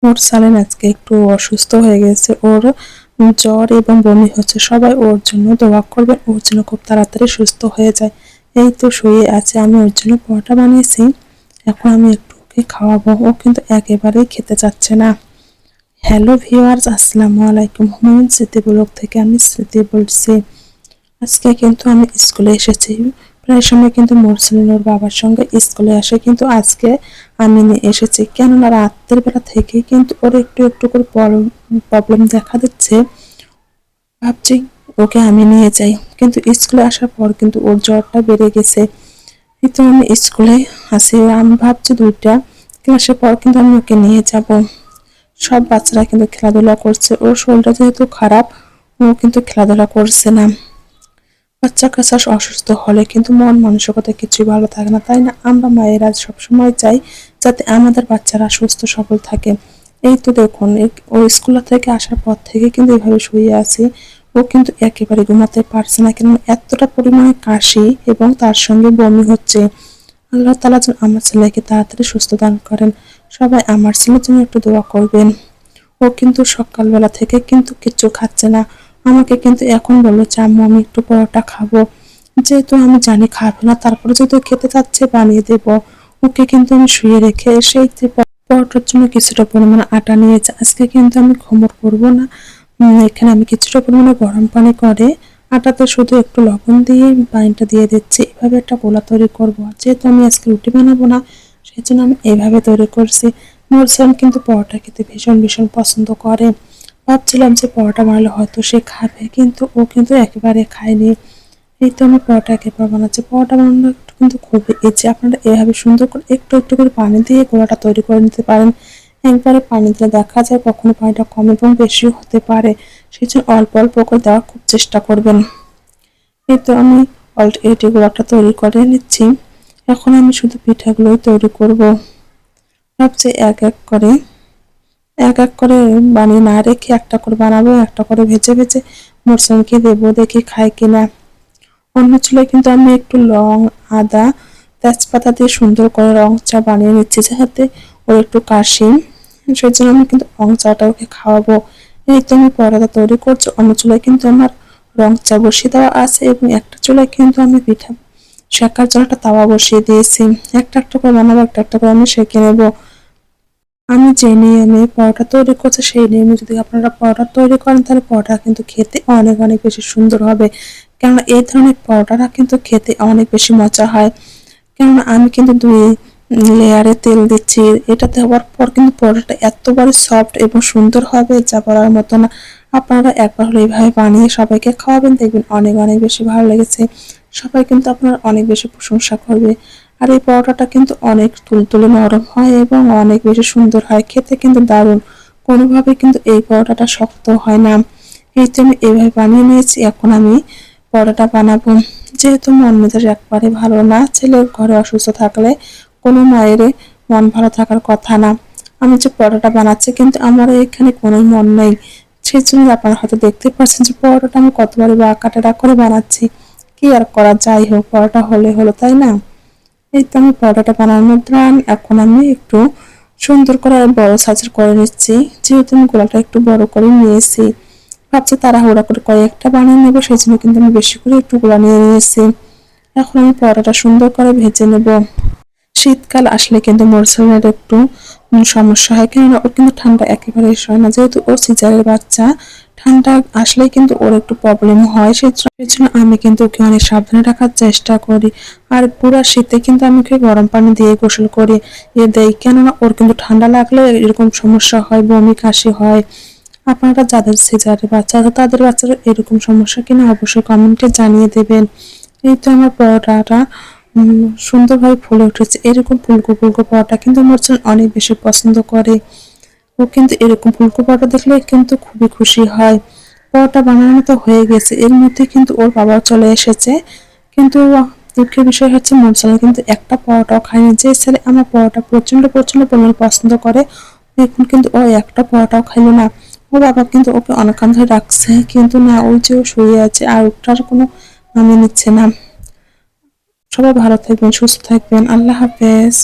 ওর সালেন আজকে একটু অসুস্থ হয়ে গেছে। ওর জ্বর এবং বমি হচ্ছে। সবাই ওর জন্য দোয়া করবেন, ওর জন্য খুব তাড়াতাড়ি সুস্থ হয়ে যায়। এই তো শুয়ে আছে, আমি ওর জন্য পরোটা বানিয়েছি। এখন আমি একটু ওকে খাওয়াবো। ও কিন্তু একেবারেই খেতে চাচ্ছে না। হ্যালো ভিউয়ার্স, আসসালামু আলাইকুম। হুমায়ুন স্মৃতি ব্লগ থেকে আমি স্মৃতি বলছি। আজকে কিন্তু আমি স্কুলে এসেছি। প্রায় সময় কিন্তু মোরসেলিন ওর বাবার সঙ্গে স্কুলে আসে, কিন্তু আজকে আমি নিয়ে এসেছি। কেননা রাতের বেলা থেকে কিন্তু ওর একটু একটু করে প্রবলেম দেখা দিচ্ছে। ভাবছি ওকে আমি নিয়ে যাই, কিন্তু স্কুলে আসার পর কিন্তু ওর জ্বরটা বেড়ে গেছে। এই তো আমি স্কুলে আসি, আমি ভাবছি 2টা ক্লাসের পর কিন্তু আমি ওকে নিয়ে যাব। সব বাচ্চারা কিন্তু খেলাধুলা করছে, ওর শরীরটা যেহেতু খারাপ, ও কিন্তু খেলাধুলা করছে না। বাচ্চা কাচ্চা অসুস্থ হলে কিন্তু মন মানসিকতা কিছুই ভালো থাকে না, তাই না? আমরা মায়েরা সবসময় চাই যাতে আমাদের বাচ্চারা সুস্থ সবল থাকে। এই তো দেখুন, ও স্কুল থেকে আসার পর থেকে কিন্তু এভাবে শুয়ে আছে। ও কিন্তু একেবারে ঘুমাতে পারছে না, কেন এতটা পরিমাণে কাশি এবং তার সঙ্গে বমি হচ্ছে। আল্লাহ তাআলা যেন আমার ছেলেকে তাড়াতাড়ি সুস্থ দান করেন। সবাই আমার ছেলের জন্য একটু দোয়া করবেন। ও কিন্তু সকালবেলা থেকে কিন্তু কিচ্ছু খাচ্ছে না। আমাকে কিন্তু এখন বললো যে আম্মু আমি একটু পরোটা খাবো। যেহেতু আমি জানি খাবে না, তারপরে যেহেতু খেতে চাচ্ছে বানিয়ে দেব। ওকে কিন্তু আমি শুয়ে রেখে সেই যে পরোটার জন্য কিছুটা পরিমাণে আটা নিয়েছে। আজকে কিন্তু আমি খমর করবো না। এখানে আমি কিছুটা পরিমাণে গরম পানি করে আটাতে শুধু একটু লবণ দিয়ে পানিটা দিয়ে দিচ্ছি। এভাবে একটা গোলা তৈরি করবো। যেহেতু আমি আজকে রুটি বানাবো না, সেই জন্য আমি এইভাবে তৈরি করছি। মোরসান কিন্তু পরোটা খেতে ভীষণ ভীষণ পছন্দ করে। ভাবছিলাম যে পরোটা বানালে হয়তো সে খাবে, কিন্তু ও কিন্তু একেবারে খায়নি। এই তো আমি পরোটা একেবারে বানাচ্ছি। পরোটা বানানো কিন্তু খুবই ইজি। আপনারা এভাবে সুন্দর করে একটু একটু করে পানি দিয়ে গোলাটা তৈরি করে নিতে পারেন। একবারে পানি দিলে দেখা যায় কখনো পানিটা কম এবং বেশিও হতে পারে। সেই জন্য অল্প অল্প করে দেওয়ার খুব চেষ্টা করবেন। এই তো আমি অলরেডি গোলাটা তৈরি করে নিচ্ছি। এখন আমি শুধু পিঠাগুলোই তৈরি করব। ভাবছি এক এক করে বানিয়ে না রেখে একটা করে বানাবো, একটা করে ভেজে ভেজে মোরসানকে দেবো, দেখি খায় কিনা। অন্য চুলায় কিন্তু আমি একটু লং, আদা, তেজপাতা দিয়ে সুন্দর করে রং চা বানিয়ে নিচ্ছি, যাতে ওর একটু কাশি। সেই জন্য আমি কিন্তু রং চাটা ওকে খাওয়াবো। এই তো আমি পরোটা তৈরি করছি। অন্য চুলায় কিন্তু আমার রং চা বসিয়ে দেওয়া আছে এবং একটা চুলায় কিন্তু আমি পিঠা শেখার জন্য একটা তাওয়া বসিয়ে দিয়েছি। একটা একটা করে বানাবো, একটা একটা করে আমি সেঁকে নেবো। আমি যে নিয়মে পরোটা তৈরি করছি সেই নিয়মে যদি আপনারা পরোটা তৈরি করেন, তাহলে পরোটা কিন্তু খেতে অনেক অনেক বেশি সুন্দর হবে। কেননা এই ধরনের পরোটাটা কিন্তু খেতে অনেক বেশি মজা হয়। কেননা আমি কিন্তু 2 লেয়ারে তেল দিচ্ছি। এটা দেওয়ার পর কিন্তু পরোটাটা এতবারে সফট এবং সুন্দর হবে যা বলার মতো না। আপনারা একবার হলে এইভাবে বানিয়ে সবাইকে খাওয়াবেন, দেখবেন অনেক অনেক বেশি ভালো লেগেছে। সবাই কিন্তু আপনার অনেক বেশি প্রশংসা করবে। আর এই পরোটাটা কিন্তু অনেক তুলতুলে নরম হয় এবং অনেক বেশি সুন্দর হয়, খেতে কিন্তু দারুণ। কোনোভাবে কিন্তু এই পরোটাটা শক্ত হয় না। এই তো আমি এইভাবে বানিয়ে নিয়েছি। এখন আমি পরোটা বানাবো। যেহেতু মন মেজাজ একবারে ভালো না, ছেলের ঘরে অসুস্থ থাকলে কোনো মায়ের মন ভালো থাকার কথা না। আমি যে পরোটা বানাচ্ছি কিন্তু আমার এখানে কোনো মন নেই। সেই জন্য আপনারা হয়তো দেখতে পাচ্ছেন যে পরোটাটা আমি কতবারই বা কাটাটা করে বানাচ্ছি। কি আর করা, যাই হোক, পরোটা হলে হলো, তাই না? এই তো আমি পরোটাটা বানানোর দ্বারা এখন আমি একটু সুন্দর করে বড় সাইজের করে নিচ্ছি। যেহেতু আমি গোলাটা একটু বড় করে নিয়েছি, ভাবছি তাড়াহুড়া করে কয়েকটা বানিয়ে নেবো, সেই জন্য কিন্তু আমি বেশি করে একটু গোলা নিয়ে নিয়েছি। এখন আমি পরোটাটা সুন্দর করে ভেজে নেব। শীতকাল আসলে কিন্তু মরসুমের একটু সমস্যা হয়, কেননা ওর কিন্তু ঠান্ডা একেবারে সয় না। যেহেতু ও সিজারের বাচ্চা, ঠান্ডা আসলে কিন্তু ওর একটু প্রবলেম হয়। সেই জন্য আমি কিন্তু ওকে অনেক সাবধানে রাখার চেষ্টা করি। আর পুরা শীতে কিন্তু আমি ওকে গরম পানি দিয়ে গোসল করি দেই, কেননা ওর কিন্তু ঠান্ডা লাগলে এরকম সমস্যা হয়, বমি কাশি হয়। আপনারা যাদের সিজারের বাচ্চা আছে তাদের বাচ্চারা এরকম সমস্যা কিনা অবশ্যই কমেন্টে জানিয়ে দেবেন। এই তো আমার পরোটাটা সুন্দরভাবে ফুলে উঠেছে। এরকম ফুলকো ফুলকো পরোটা কিন্তু আমার ছেলে অনেক বেশি পছন্দ করে। ও কিন্তু এরকম ফুলকো পরোটা দেখলে কিন্তু খুবই খুশি হয়। পরোটা বানানো তো হয়ে গেছে, এর মধ্যে কিন্তু ওর বাবাও চলে এসেছে। কিন্তু দুঃখের বিষয় হচ্ছে মনসালা কিন্তু একটা পরোটাও খায়নি। যে ছেলে আমার পরোটা প্রচন্ড প্রচন্ড পরিমাণে পছন্দ করে, এখন কিন্তু ও একটা পরোটাও খাইলো না। ওর বাবা কিন্তু ওকে অনেকক্ষণ ধরে রাখছে, কিন্তু না, ওই যে ও শুয়ে আছে আর ওটার কোনো নামই নিচ্ছে না। সবাই ভালো থাকবেন, সুস্থ থাকবেন। আল্লাহ হাফেজ।